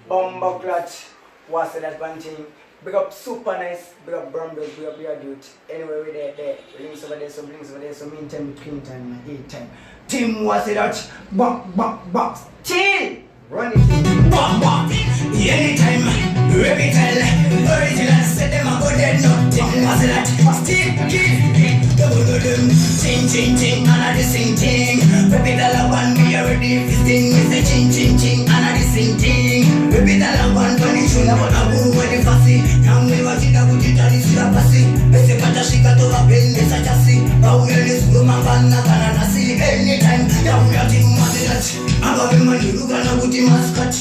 Bomba clutch. What's that one thing? Big up super nice, big up Brumbles, big up your dude. Anyway, we're there. Links over there, so meantime between time and 8 time. Team was it out? Box. Chill! Run it. Box. Anytime, every tell. Original set them up, but they're nothing. Was it out? Still kill. Ching, another sing ting. Repeat all one, we already fisting. We say ching, another sing ting. Repeat all one, when it's true, never know where the fussy. Now we watch it, I would it, I see a passy. Bese pata shika to a pen, it's a chassis. Awareness, woman, banana, see anytime. Now we are team, was it out? I'm going to look at a woody mascot.